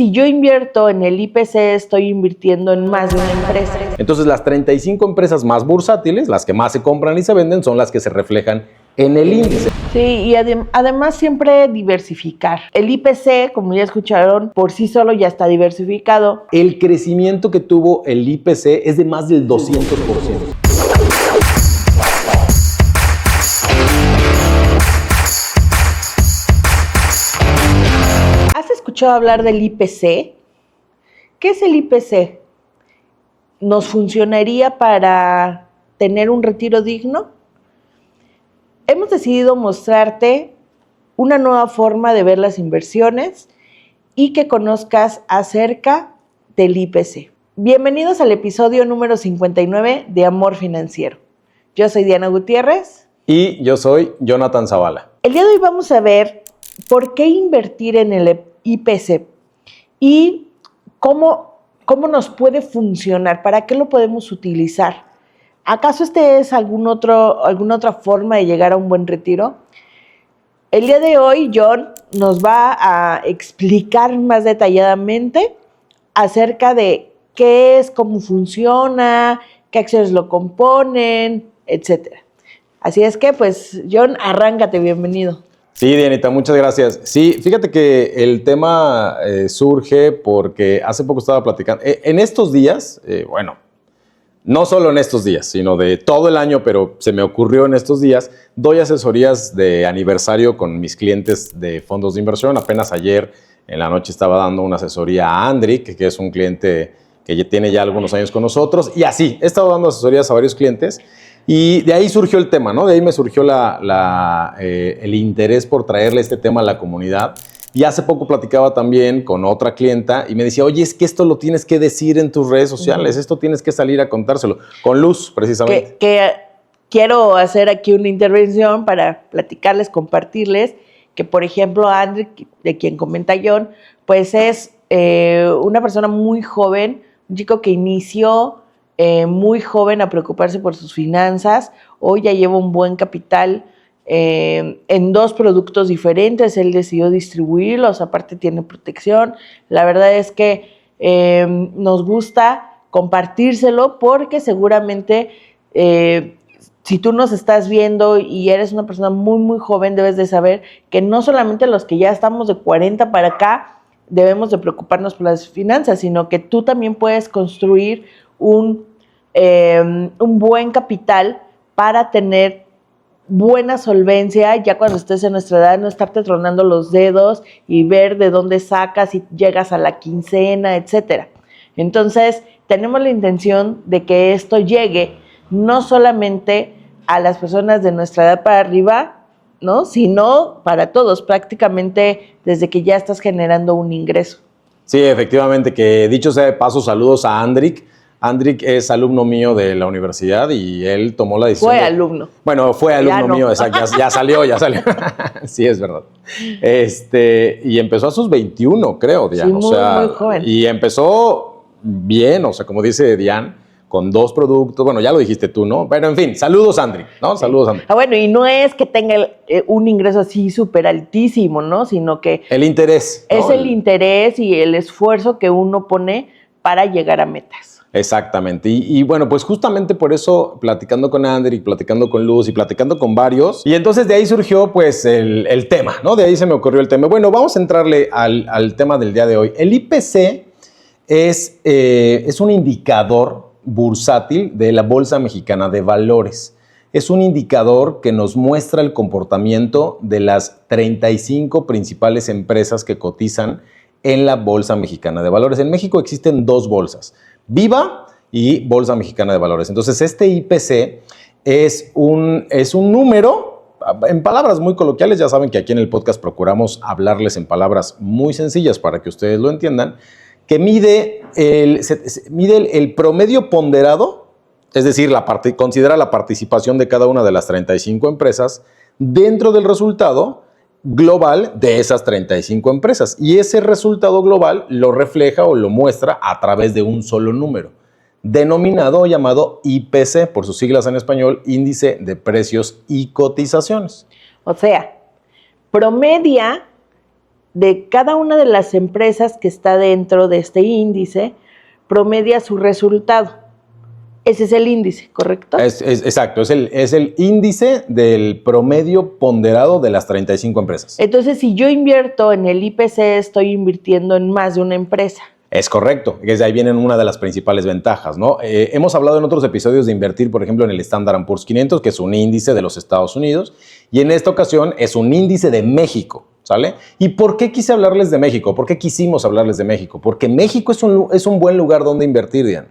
Si yo invierto en el IPC, estoy invirtiendo en más de una empresa. Entonces, las 35 empresas más bursátiles, las que más se compran y se venden, son las que se reflejan en el índice. Sí, y además siempre diversificar. El IPC, como ya escucharon, por sí solo ya está diversificado. El crecimiento que tuvo el IPC es de más del 200%. ¿Has escuchado hablar del IPC? ¿Qué es el IPC? ¿Nos funcionaría para tener un retiro digno? Hemos decidido mostrarte una nueva forma de ver las inversiones y que conozcas acerca del IPC. Bienvenidos al episodio número 59 de Amor Financiero. Yo soy Diana Gutiérrez. Y yo soy Jonathan Zavala. El día de hoy vamos a ver por qué invertir en el IPC y cómo nos puede funcionar, para qué lo podemos utilizar. ¿Acaso este es alguna otra forma de llegar a un buen retiro? El día de hoy John nos va a explicar más detalladamente acerca de qué es, cómo funciona, qué acciones lo componen, etc. Así es que, pues, John, arráncate, bienvenido. Sí, Dianita, muchas gracias. Sí, fíjate que el tema surge porque hace poco estaba platicando. En estos días, no solo en estos días, sino de todo el año, pero se me ocurrió en estos días, doy asesorías de aniversario con mis clientes de fondos de inversión. Apenas ayer en la noche estaba dando una asesoría a Andric, que es un cliente que tiene ya algunos años con nosotros, y así, he estado dando asesorías a varios clientes. Y de ahí surgió el tema, ¿no? De ahí me surgió el interés por traerle este tema a la comunidad. Y hace poco platicaba también con otra clienta y me decía, oye, es que esto lo tienes que decir en tus redes sociales, esto tienes que salir a contárselo. Con Luz, precisamente. Que quiero hacer aquí una intervención para platicarles, compartirles, que por ejemplo Andrew, de quien comenta John, pues es una persona muy joven, un chico que inició muy joven a preocuparse por sus finanzas. Hoy ya lleva un buen capital en 2 productos diferentes. Él decidió distribuirlos, aparte tiene protección. La verdad es que nos gusta compartírselo porque seguramente si tú nos estás viendo y eres una persona muy, muy joven, debes de saber que no solamente los que ya estamos de 40 para acá debemos de preocuparnos por las finanzas, sino que tú también puedes construir un buen capital para tener buena solvencia ya cuando estés en nuestra edad, no estarte tronando los dedos y ver de dónde sacas y llegas a la quincena, etcétera. Entonces, tenemos la intención de que esto llegue no solamente a las personas de nuestra edad para arriba, ¿no? Sino para todos, prácticamente desde que ya estás generando un ingreso. Sí, efectivamente, que dicho sea de paso, saludos a Andric. Andric es alumno mío de la universidad y él tomó la decisión. Fue alumno. Bueno, fue alumno mío, exacto, ya salió. Sí, es verdad. Y empezó a sus 21, creo, Diana. Sí, muy joven. Y empezó bien, o sea, como dice Diana, con 2 productos. Bueno, ya lo dijiste tú, ¿no? Pero en fin, saludos, Andric, ¿no? Saludos, Andric. Bueno, y no es que tenga un ingreso así súper altísimo, ¿no? Sino que el interés, ¿no? Es el interés y el esfuerzo que uno pone para llegar a metas. Exactamente. Y bueno, pues justamente por eso, platicando con Andric, platicando con Luz y platicando con varios, y entonces de ahí surgió pues el tema, ¿no? De ahí se me ocurrió el tema. Bueno, vamos a entrarle al tema del día de hoy. El IPC es un indicador bursátil de la Bolsa Mexicana de Valores. Es un indicador que nos muestra el comportamiento de las 35 principales empresas que cotizan en la Bolsa Mexicana de Valores. En México existen 2 bolsas, Viva y Bolsa Mexicana de Valores. Entonces, este IPC es un número, en palabras muy coloquiales, ya saben que aquí en el podcast procuramos hablarles en palabras muy sencillas para que ustedes lo entiendan, que mide el promedio ponderado, es decir, considera la participación de cada una de las 35 empresas dentro del resultado global de esas 35 empresas. Y ese resultado global lo refleja o lo muestra a través de un solo número, denominado o llamado IPC, por sus siglas en español, Índice de Precios y Cotizaciones. O sea, promedia de cada una de las empresas que está dentro de este índice, promedia su resultado. Ese es el índice, ¿correcto? Exacto, es el índice del promedio ponderado de las 35 empresas. Entonces, si yo invierto en el IPC, estoy invirtiendo en más de una empresa. Es correcto, desde ahí vienen una de las principales ventajas, ¿no? Hemos hablado en otros episodios de invertir, por ejemplo, en el Standard & Poor's 500, que es un índice de los Estados Unidos, y en esta ocasión es un índice de México, ¿sale? ¿Y por qué quise hablarles de México? ¿Por qué quisimos hablarles de México? Porque México es un buen lugar donde invertir, Diana.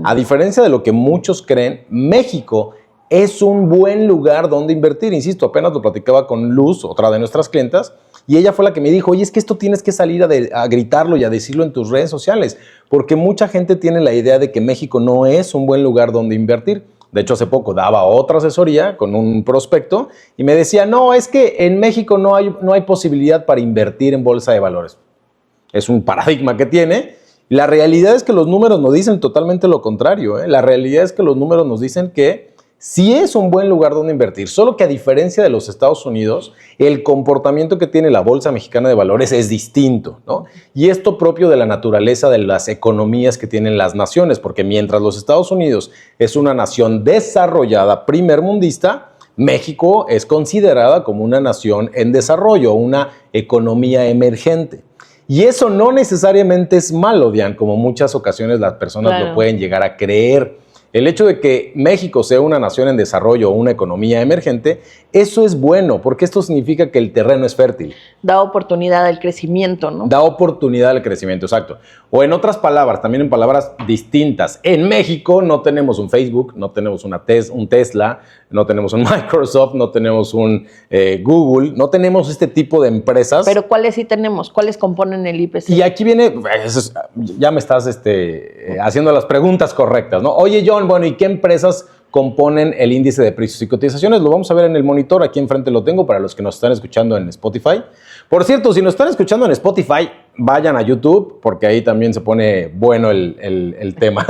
A diferencia de lo que muchos creen, México es un buen lugar donde invertir. Insisto, apenas lo platicaba con Luz, otra de nuestras clientas, y ella fue la que me dijo, oye, es que esto tienes que salir a gritarlo y a decirlo en tus redes sociales, porque mucha gente tiene la idea de que México no es un buen lugar donde invertir. De hecho, hace poco daba otra asesoría con un prospecto y me decía, no, es que en México no hay posibilidad para invertir en bolsa de valores. Es un paradigma que tiene. La realidad es que los números nos dicen totalmente lo contrario, ¿eh? La realidad es que los números nos dicen que sí es un buen lugar donde invertir, solo que a diferencia de los Estados Unidos, el comportamiento que tiene la Bolsa Mexicana de Valores es distinto, ¿no? Y esto propio de la naturaleza de las economías que tienen las naciones, porque mientras los Estados Unidos es una nación desarrollada primermundista, México es considerada como una nación en desarrollo, una economía emergente. Y eso no necesariamente es malo, Diane, como muchas ocasiones las personas lo pueden llegar a creer. El hecho de que México sea una nación en desarrollo o una economía emergente, eso es bueno, porque esto significa que el terreno es fértil. Da oportunidad al crecimiento, ¿no? Da oportunidad al crecimiento, exacto. O en otras palabras, también en palabras distintas. En México no tenemos un Facebook, no tenemos un Tesla, no tenemos un Microsoft, no tenemos un Google, no tenemos este tipo de empresas. Pero ¿cuáles sí tenemos? ¿Cuáles componen el IPC? Y aquí viene, ya me estás haciendo las preguntas correctas, ¿no? Oye, John, bueno, ¿y qué empresas componen el índice de precios y cotizaciones? Lo vamos a ver en el monitor, aquí enfrente lo tengo para los que nos están escuchando en Spotify. Por cierto, si nos están escuchando en Spotify, vayan a YouTube, porque ahí también se pone bueno el tema.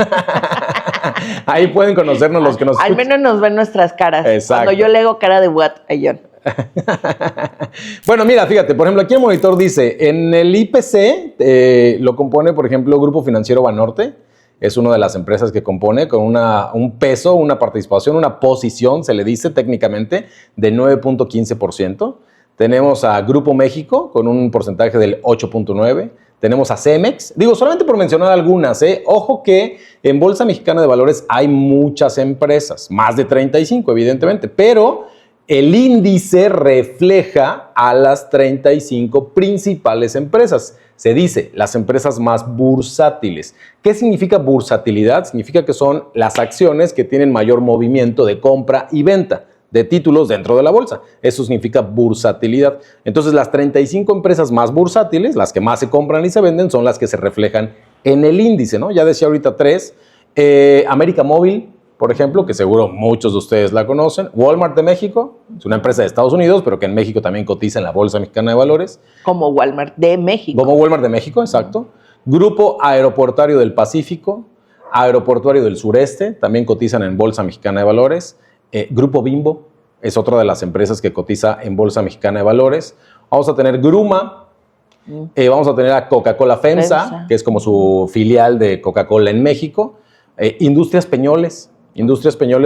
Ahí pueden conocernos los que nos escuchan. Al menos nos ven nuestras caras. Exacto. Cuando yo le hago cara de what a John. Bueno, mira, fíjate, por ejemplo, aquí el monitor dice, en el IPC lo compone, por ejemplo, Grupo Financiero Banorte. Es una de las empresas que compone con un peso, una participación, una posición, se le dice técnicamente, de 9.15%. Tenemos a Grupo México con un porcentaje del 8.9%. Tenemos a Cemex. Digo, solamente por mencionar algunas, ¿eh? Ojo que en Bolsa Mexicana de Valores hay muchas empresas, más de 35 evidentemente, pero el índice refleja a las 35 principales empresas. Se dice las empresas más bursátiles. ¿Qué significa bursatilidad? Significa que son las acciones que tienen mayor movimiento de compra y venta de títulos dentro de la bolsa. Eso significa bursatilidad. Entonces, las 35 empresas más bursátiles, las que más se compran y se venden, son las que se reflejan en el índice, ¿no? Ya decía ahorita 3. América Móvil, por ejemplo, que seguro muchos de ustedes la conocen. Walmart de México, es una empresa de Estados Unidos, pero que en México también cotiza en la Bolsa Mexicana de Valores. Como Walmart de México. Como Walmart de México, exacto. Grupo Aeroportuario del Pacífico, Aeroportuario del Sureste, también cotizan en Bolsa Mexicana de Valores. Grupo Bimbo es otra de las empresas que cotiza en Bolsa Mexicana de Valores. Vamos a tener Gruma, vamos a tener a Coca-Cola FEMSA, que es como su filial de Coca-Cola en México. Industrias Peñoles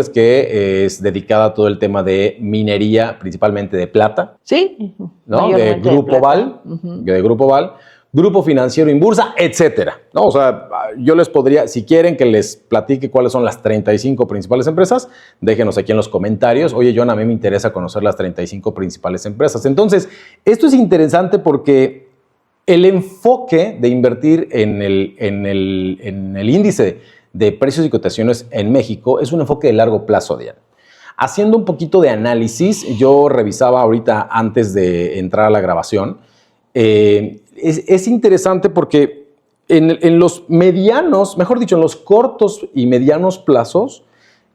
que es dedicada a todo el tema de minería, principalmente de plata. Sí, ¿no? De Grupo Val, de Grupo Val. Grupo Financiero Inbursa, etcétera, ¿no? O sea, yo les podría, si quieren que les platique cuáles son las 35 principales empresas, déjenos aquí en los comentarios. Oye, John, a mí me interesa conocer las 35 principales empresas. Entonces, esto es interesante porque el enfoque de invertir en el índice de precios y cotizaciones en México es un enfoque de largo plazo, Diana. Haciendo un poquito de análisis, yo revisaba ahorita antes de entrar a la grabación. Es interesante porque en los medianos, mejor dicho, en los cortos y medianos plazos,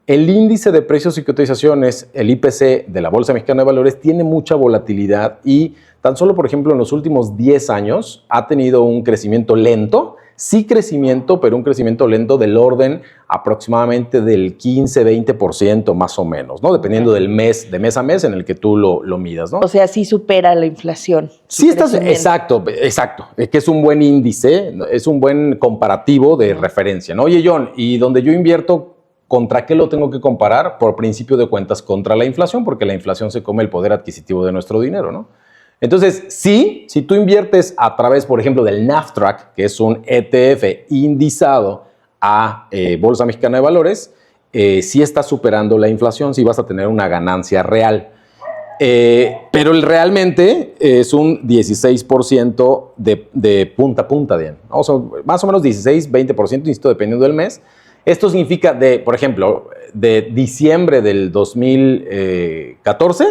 el índice de precios y cotizaciones, el IPC de la Bolsa Mexicana de Valores, tiene mucha volatilidad y tan solo, por ejemplo, en los últimos 10 años ha tenido un crecimiento lento Sí crecimiento, pero un crecimiento lento del orden aproximadamente del 15-20% más o menos, ¿no? Dependiendo del mes, de mes a mes en el que tú lo midas, ¿no? O sea, sí supera la inflación. Sí estás, exacto, que es un buen índice, es un buen comparativo de referencia, ¿no? Oye, John, ¿y donde yo invierto, contra qué lo tengo que comparar? Por principio de cuentas, contra la inflación, porque la inflación se come el poder adquisitivo de nuestro dinero, ¿no? Entonces, sí, si tú inviertes a través, por ejemplo, del NAFTRAC, que es un ETF indizado a Bolsa Mexicana de Valores, sí está superando la inflación, sí vas a tener una ganancia real. Pero realmente es un 16% de punta a punta, Diane. O sea, más o menos 16-20%, insisto, dependiendo del mes. Esto significa, por ejemplo, de diciembre del 2014,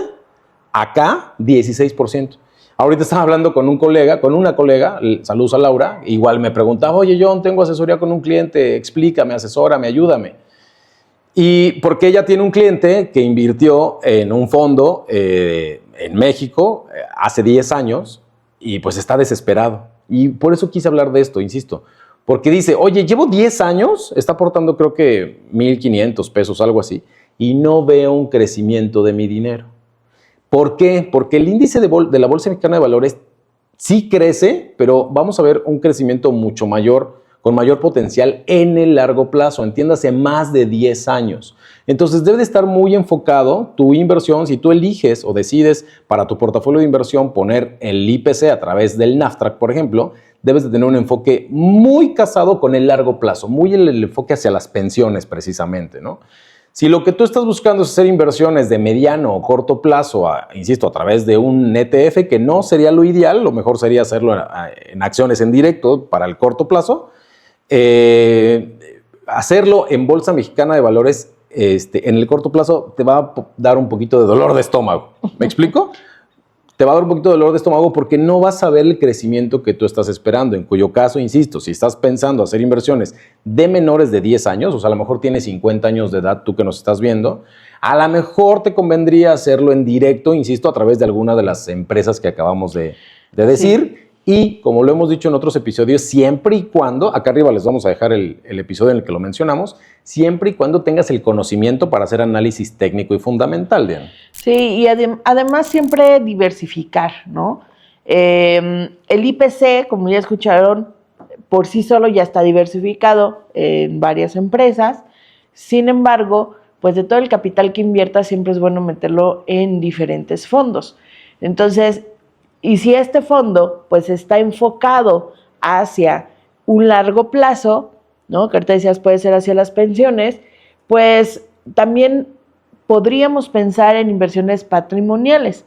acá 16%. Ahorita estaba hablando con una colega, saludos a Laura, igual me preguntaba, oye, John, tengo asesoría con un cliente, explícame, asesórame, ayúdame. Y porque ella tiene un cliente que invirtió en un fondo en México hace 10 años y pues está desesperado. Y por eso quise hablar de esto, insisto. Porque dice, oye, llevo 10 años, está aportando creo que 1,500 pesos, algo así, y no veo un crecimiento de mi dinero. ¿Por qué? Porque el índice de la Bolsa Mexicana de Valores sí crece, pero vamos a ver un crecimiento mucho mayor, con mayor potencial en el largo plazo, entiéndase más de 10 años. Entonces debe de estar muy enfocado tu inversión. Si tú eliges o decides para tu portafolio de inversión poner el IPC a través del NAFTRAC, por ejemplo, debes de tener un enfoque muy casado con el largo plazo, muy el enfoque hacia las pensiones precisamente, ¿no? Si lo que tú estás buscando es hacer inversiones de mediano o corto plazo, insisto, a través de un ETF, que no sería lo ideal, lo mejor sería hacerlo en acciones en directo para el corto plazo, hacerlo en Bolsa Mexicana de Valores en el corto plazo te va a dar un poquito de dolor de estómago. ¿Me explico? Te va a dar un poquito de dolor de estómago porque no vas a ver el crecimiento que tú estás esperando, en cuyo caso, insisto, si estás pensando hacer inversiones de menores de 10 años, o sea, a lo mejor tienes 50 años de edad, tú que nos estás viendo, a lo mejor te convendría hacerlo en directo, insisto, a través de alguna de las empresas que acabamos de decir. Sí. Y como lo hemos dicho en otros episodios, siempre y cuando, acá arriba les vamos a dejar el episodio en el que lo mencionamos, siempre y cuando tengas el conocimiento para hacer análisis técnico y fundamental, Diana. Sí, y además siempre diversificar, ¿no? El IPC, como ya escucharon, por sí solo ya está diversificado en varias empresas. Sin embargo, pues de todo el capital que inviertas siempre es bueno meterlo en diferentes fondos. Entonces, y si este fondo pues está enfocado hacia un largo plazo, ¿no? Que ahorita decías puede ser hacia las pensiones, pues también podríamos pensar en inversiones patrimoniales.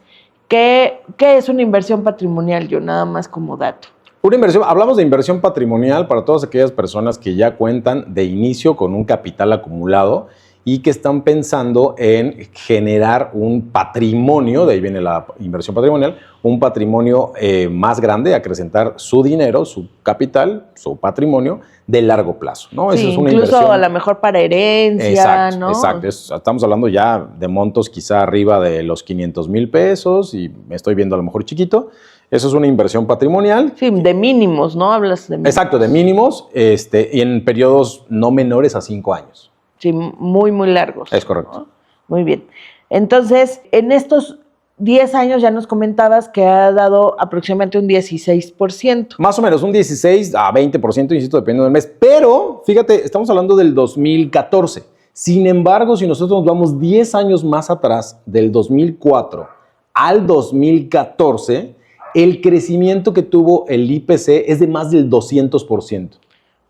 ¿Qué es una inversión patrimonial? Yo nada más como dato. Una inversión, hablamos de inversión patrimonial para todas aquellas personas que ya cuentan de inicio con un capital acumulado y que están pensando en generar un patrimonio, de ahí viene la inversión patrimonial, un patrimonio más grande, acrecentar su dinero, su capital, su patrimonio de largo plazo, ¿no? Sí, esa es una incluso inversión. A lo mejor para herencia, Exacto, ¿no? Exacto, estamos hablando ya de montos quizá arriba de los 500,000 pesos y me estoy viendo a lo mejor chiquito. Eso es una inversión patrimonial. Sí, de mínimos, ¿no? Hablas de mínimos. Exacto, de mínimos y en periodos no menores a 5 años. Sí, muy, muy largos. Es correcto. ¿No? Muy bien. Entonces, en estos 10 años ya nos comentabas que ha dado aproximadamente un 16%. Más o menos, un 16 a 20%, insisto, dependiendo del mes. Pero, fíjate, estamos hablando del 2014. Sin embargo, si nosotros nos vamos 10 años más atrás, del 2004 al 2014, el crecimiento que tuvo el IPC es de más del 200%.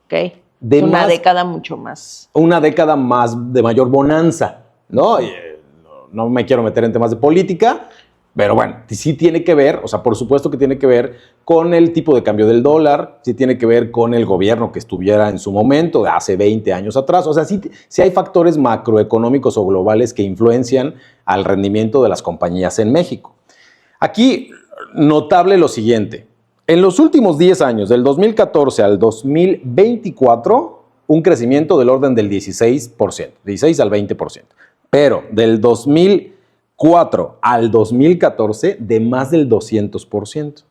Ok. Es una década mucho más. Una década más de mayor bonanza, ¿no? No me quiero meter en temas de política, pero bueno, sí tiene que ver, o sea, por supuesto que tiene que ver con el tipo de cambio del dólar, sí tiene que ver con el gobierno que estuviera en su momento, de hace 20 años atrás. O sea, sí hay factores macroeconómicos o globales que influencian al rendimiento de las compañías en México. Aquí, notable lo siguiente. En los últimos 10 años, del 2014 al 2024, un crecimiento del orden del 16%, 16 al 20%. Pero del 2004 al 2014, de más del 200%.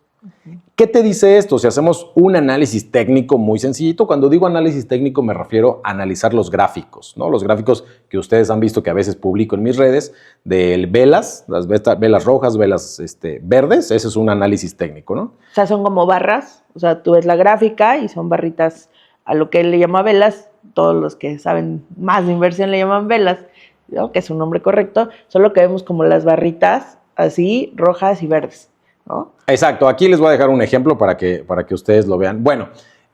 ¿Qué te dice esto? Si hacemos un análisis técnico muy sencillito, cuando digo análisis técnico me refiero a analizar los gráficos, ¿no? Los gráficos que ustedes han visto que a veces publico en mis redes, de velas, las velas rojas, velas verdes, ese es un análisis técnico, ¿no? O sea, son como barras, o sea, tú ves la gráfica y son barritas a lo que él le llama velas, todos los que saben más de inversión le llaman velas, ¿no? Que es un nombre correcto, solo que vemos como las barritas así, rojas y verdes, ¿no? Exacto, aquí les voy a dejar un ejemplo para que ustedes lo vean. Bueno,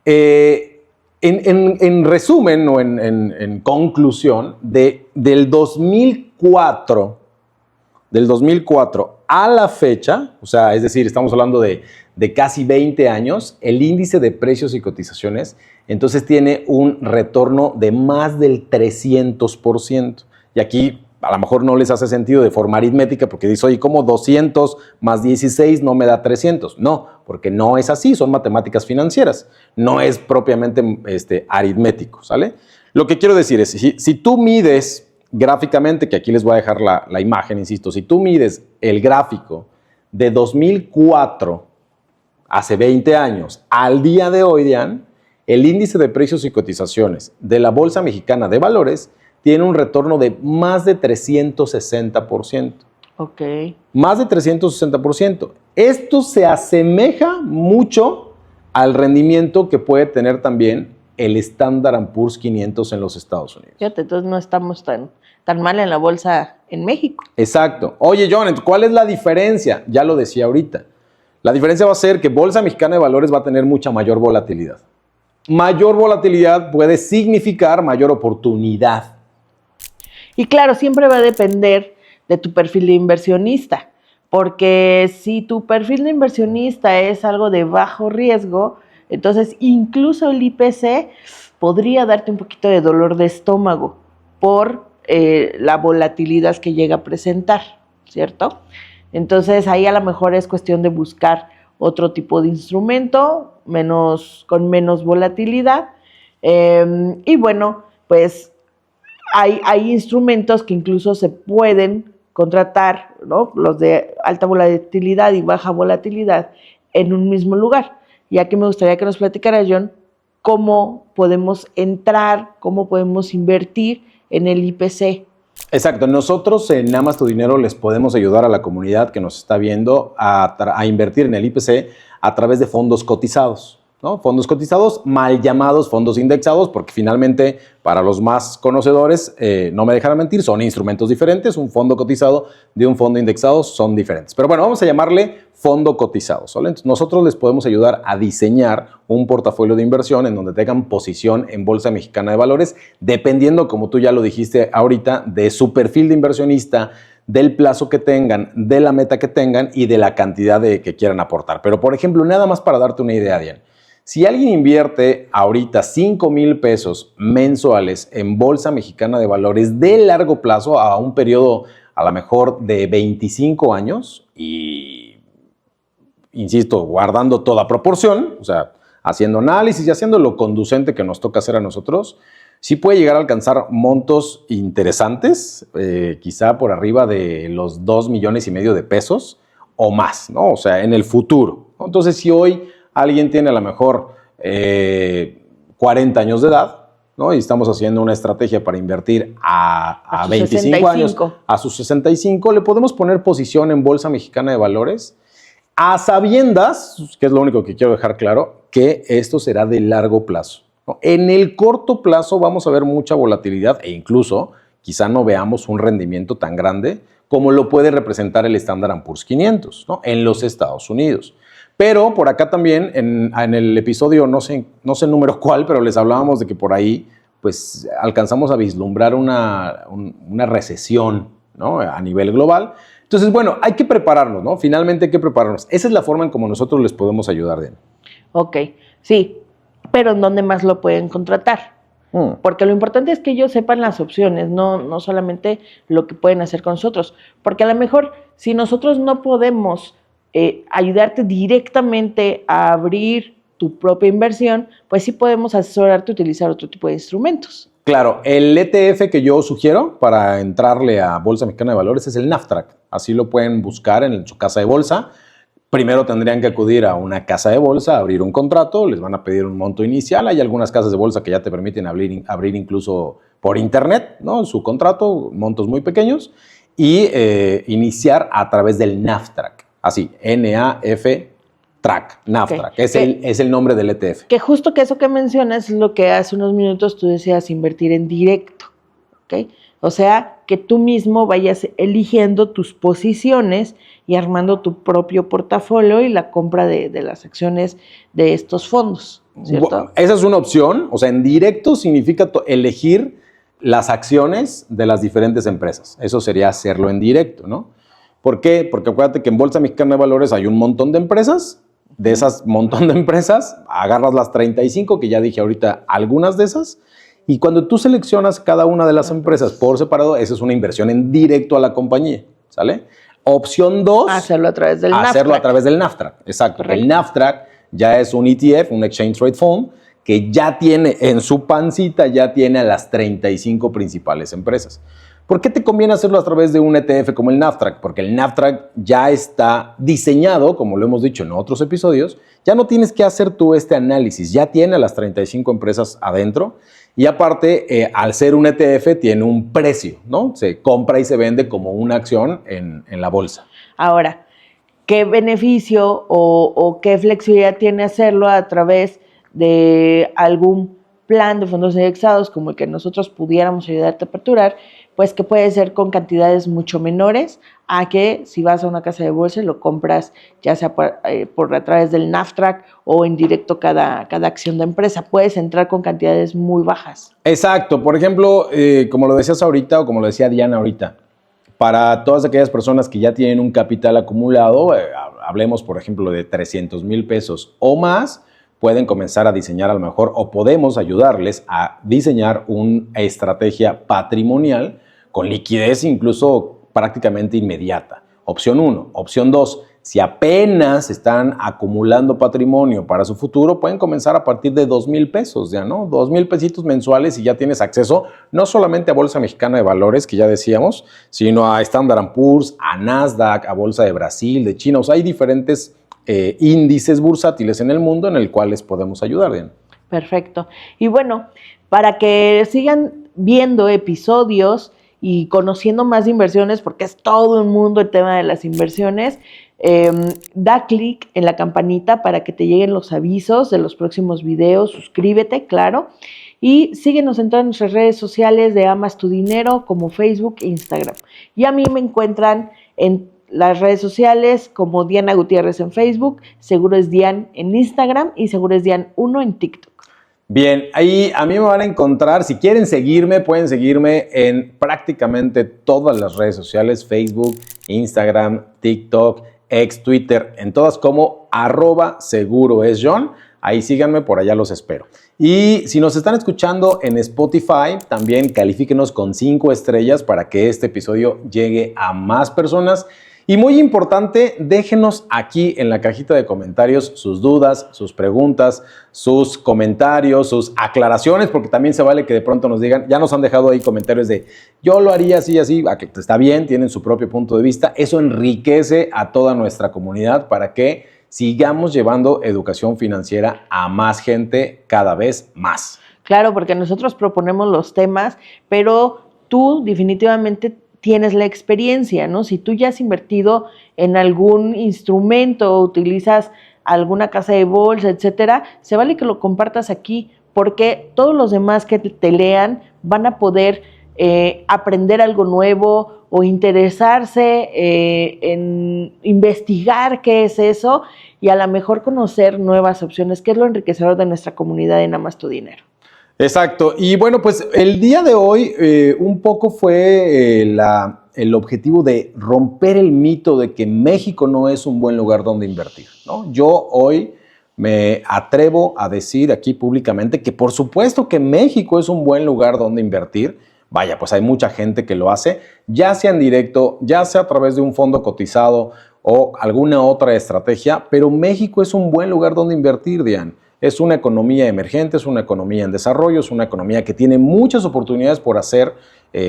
en resumen o en conclusión, del 2004 a la fecha, o sea, es decir, estamos hablando de casi 20 años, el índice de precios y cotizaciones, entonces tiene un retorno de más del 300%. Y aquí a lo mejor no les hace sentido de forma aritmética porque dice, oye, ¿cómo 200 más 16 no me da 300? No, porque no es así, son matemáticas financieras, no es propiamente aritmético, ¿sale? Lo que quiero decir es, si tú mides gráficamente, que aquí les voy a dejar la imagen, insisto, si tú mides el gráfico de 2004, hace 20 años, al día de hoy, Diane, el índice de precios y cotizaciones de la Bolsa Mexicana de Valores tiene un retorno de más de 360%. Ok. Más de 360%. Esto se asemeja mucho al rendimiento que puede tener también el Standard & Poor's 500 en los Estados Unidos. Fíjate, entonces no estamos tan mal en la bolsa en México. Exacto. Oye, John, ¿cuál es la diferencia? Ya lo decía ahorita. La diferencia va a ser que Bolsa Mexicana de Valores va a tener mucha mayor volatilidad. Mayor volatilidad puede significar mayor oportunidad. Y claro, siempre va a depender de tu perfil de inversionista, porque si tu perfil de inversionista es algo de bajo riesgo, entonces incluso el IPC podría darte un poquito de dolor de estómago por la volatilidad que llega a presentar, ¿cierto? Entonces ahí a lo mejor es cuestión de buscar otro tipo de instrumento con menos volatilidad. Y bueno, pues hay instrumentos que incluso se pueden contratar, ¿no? Los de alta volatilidad y baja volatilidad en un mismo lugar. Y aquí me gustaría que nos platicara, John, cómo podemos entrar, cómo podemos invertir en el IPC. Exacto. Nosotros en Amas Tu Dinero les podemos ayudar a la comunidad que nos está viendo a invertir en el IPC a través de fondos cotizados, ¿no? Fondos cotizados, mal llamados fondos indexados, porque finalmente, para los más conocedores, no me dejarán mentir, son instrumentos diferentes. Un fondo cotizado de un fondo indexado son diferentes. Pero bueno, vamos a llamarle fondo cotizado, ¿vale? Entonces, nosotros les podemos ayudar a diseñar un portafolio de inversión en donde tengan posición en Bolsa Mexicana de Valores, dependiendo, como tú ya lo dijiste ahorita, de su perfil de inversionista, del plazo que tengan, de la meta que tengan y de la cantidad que quieran aportar. Pero, por ejemplo, nada más para darte una idea, Diane. Si alguien invierte ahorita 5,000 pesos mensuales en Bolsa Mexicana de Valores de largo plazo a un periodo a lo mejor de 25 años y, insisto, guardando toda proporción, o sea, haciendo análisis y haciendo lo conducente que nos toca hacer a nosotros, sí puede llegar a alcanzar montos interesantes, quizá por arriba de los 2,5 millones de pesos o más, ¿no? O sea, en el futuro, ¿no? Entonces, si hoy alguien tiene a lo mejor 40 años de edad, ¿no? Y estamos haciendo una estrategia para invertir a 25 65. Años, a sus 65, le podemos poner posición en Bolsa Mexicana de Valores, a sabiendas, que es lo único que quiero dejar claro, que esto será de largo plazo, ¿no? En el corto plazo vamos a ver mucha volatilidad e incluso quizá no veamos un rendimiento tan grande como lo puede representar el Standard & Poor's 500, ¿no? En los Estados Unidos. Pero por acá también, en el episodio, no sé número cuál, pero les hablábamos de que por ahí pues alcanzamos a vislumbrar una recesión, ¿no? A nivel global. Entonces, bueno, hay que prepararnos, ¿no? Finalmente hay que prepararnos. Esa es la forma en cómo nosotros les podemos ayudar, Diane. Ok, sí, pero ¿en dónde más lo pueden contratar? Porque lo importante es que ellos sepan las opciones, no solamente lo que pueden hacer con nosotros. Porque a lo mejor, si nosotros no podemos ayudarte directamente a abrir tu propia inversión, pues sí podemos asesorarte a utilizar otro tipo de instrumentos. Claro, el ETF que yo sugiero para entrarle a Bolsa Mexicana de Valores es el NAFTRAC. Así lo pueden buscar en su casa de bolsa. primero tendrían que acudir a una casa de bolsa, abrir un contrato, les van a pedir un monto inicial. Hay algunas casas de bolsa que ya te permiten abrir incluso por internet, ¿no? Su contrato, montos muy pequeños, y iniciar a través del NAFTRAC. Así, NAF NAFTRAC. Okay. Es el nombre del ETF. Que justo que eso que mencionas es lo que hace unos minutos tú decías, invertir en directo. ¿Okay? O sea, que tú mismo vayas eligiendo tus posiciones y armando tu propio portafolio y la compra de las acciones de estos fondos, ¿cierto? Bueno, esa es una opción. O sea, en directo significa elegir las acciones de las diferentes empresas. Eso sería hacerlo en directo, ¿no? ¿Por qué? Porque acuérdate que en Bolsa Mexicana de Valores hay un montón de empresas. De esas montón de empresas, agarras las 35, que ya dije ahorita algunas de esas, y cuando tú seleccionas cada una de las empresas por separado, esa es una inversión en directo a la compañía, ¿sale? Opción 2. Hacerlo a través del NAFTRAC. Hacerlo a través del NAFTRAC, exacto. Correcto. El NAFTRAC ya es un ETF, un Exchange Trade Fund, que ya tiene en su pancita, ya tiene a las 35 principales empresas. ¿Por qué te conviene hacerlo a través de un ETF como el NAFTRAC? Porque el NAFTRAC ya está diseñado, como lo hemos dicho en otros episodios, ya no tienes que hacer tú este análisis, ya tiene a las 35 empresas adentro y aparte, al ser un ETF, tiene un precio, ¿no? Se compra y se vende como una acción en la bolsa. Ahora, ¿qué beneficio o qué flexibilidad tiene hacerlo a través de algún plan de fondos indexados como el que nosotros pudiéramos ayudarte a aperturar? Pues que puede ser con cantidades mucho menores a que si vas a una casa de bolsa y lo compras ya sea por a través del NAFTRAC o en directo cada acción de empresa. Puedes entrar con cantidades muy bajas. Exacto. Por ejemplo, como lo decías ahorita o como lo decía Diana ahorita, para todas aquellas personas que ya tienen un capital acumulado, hablemos por ejemplo de 300,000 pesos o más, pueden comenzar a diseñar a lo mejor o podemos ayudarles a diseñar una estrategia patrimonial con liquidez incluso prácticamente inmediata. Opción 1. Opción 2. Si apenas están acumulando patrimonio para su futuro, pueden comenzar a partir de 2,000 pesos, ya, ¿no? 2,000 pesitos mensuales y ya tienes acceso no solamente a Bolsa Mexicana de Valores, que ya decíamos, sino a Standard & Poor's, a Nasdaq, a Bolsa de Brasil, de China. O sea, hay diferentes índices bursátiles en el mundo en el cual les podemos ayudar, Diana. Perfecto. Y bueno, para que sigan viendo episodios y conociendo más inversiones, porque es todo un mundo el tema de las inversiones, da clic en la campanita para que te lleguen los avisos de los próximos videos, suscríbete, claro, y síguenos en todas nuestras redes sociales de Amas Tu Dinero como Facebook e Instagram. Y a mí me encuentran en las redes sociales como Diana Gutiérrez en Facebook, Seguro es Dian en Instagram y Seguro es Dian 1 en TikTok. Bien, ahí a mí me van a encontrar, si quieren seguirme, pueden seguirme en prácticamente todas las redes sociales, Facebook, Instagram, TikTok, X, Twitter, en todas como @seguroesjohn. Ahí síganme, por allá los espero. Y si nos están escuchando en Spotify, también califíquenos con 5 estrellas para que este episodio llegue a más personas. Y muy importante, déjenos aquí en la cajita de comentarios sus dudas, sus preguntas, sus comentarios, sus aclaraciones, porque también se vale que de pronto nos digan, ya nos han dejado ahí comentarios de yo lo haría así, así, está bien, tienen su propio punto de vista. Eso enriquece a toda nuestra comunidad para que sigamos llevando educación financiera a más gente cada vez más. Claro, porque nosotros proponemos los temas, pero tú definitivamente tienes la experiencia, ¿no? Si tú ya has invertido en algún instrumento o utilizas alguna casa de bolsa, etcétera, se vale que lo compartas aquí porque todos los demás que te lean van a poder aprender algo nuevo o interesarse en investigar qué es eso y a lo mejor conocer nuevas opciones, que es lo enriquecedor de nuestra comunidad en Amas Tu Dinero. Exacto. Y bueno, pues el día de hoy un poco fue el objetivo de romper el mito de que México no es un buen lugar donde invertir, ¿no? Yo hoy me atrevo a decir aquí públicamente que por supuesto que México es un buen lugar donde invertir. Vaya, pues hay mucha gente que lo hace, ya sea en directo, ya sea a través de un fondo cotizado o alguna otra estrategia, pero México es un buen lugar donde invertir, Diane. Es una economía emergente, es una economía en desarrollo, es una economía que tiene muchas oportunidades por hacer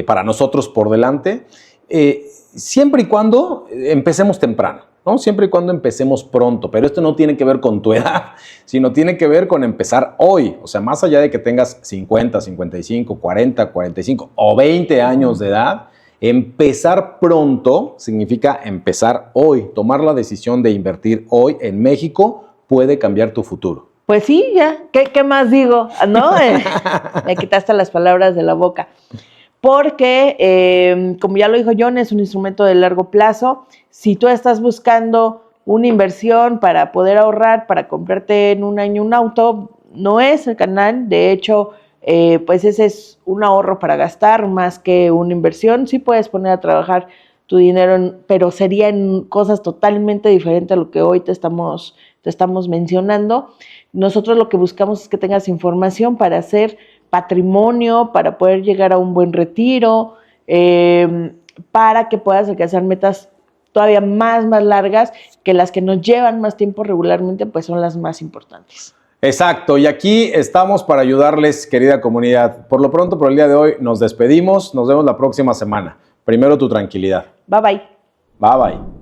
para nosotros por delante, siempre y cuando empecemos temprano. ¿no? Siempre y cuando empecemos pronto, pero esto no tiene que ver con tu edad, sino tiene que ver con empezar hoy. O sea, más allá de que tengas 50, 55, 40, 45 o 20 años de edad, empezar pronto significa empezar hoy. Tomar la decisión de invertir hoy en México puede cambiar tu futuro. Pues sí, ya, ¿qué más digo? ¿No? Me quitaste las palabras de la boca. Porque, como ya lo dijo John, es un instrumento de largo plazo. Si tú estás buscando una inversión para poder ahorrar, para comprarte en un año un auto, no es el canal. De hecho, pues ese es un ahorro para gastar más que una inversión. Sí puedes poner a trabajar tu dinero, pero sería en cosas totalmente diferentes a lo que hoy te estamos mencionando. Nosotros lo que buscamos es que tengas información para hacer patrimonio, para poder llegar a un buen retiro, para que puedas alcanzar metas todavía más largas, que las que nos llevan más tiempo regularmente, pues son las más importantes. Exacto, y aquí estamos para ayudarles, querida comunidad. Por lo pronto, por el día de hoy, nos despedimos. Nos vemos la próxima semana. Primero tu tranquilidad. Bye, bye. Bye, bye.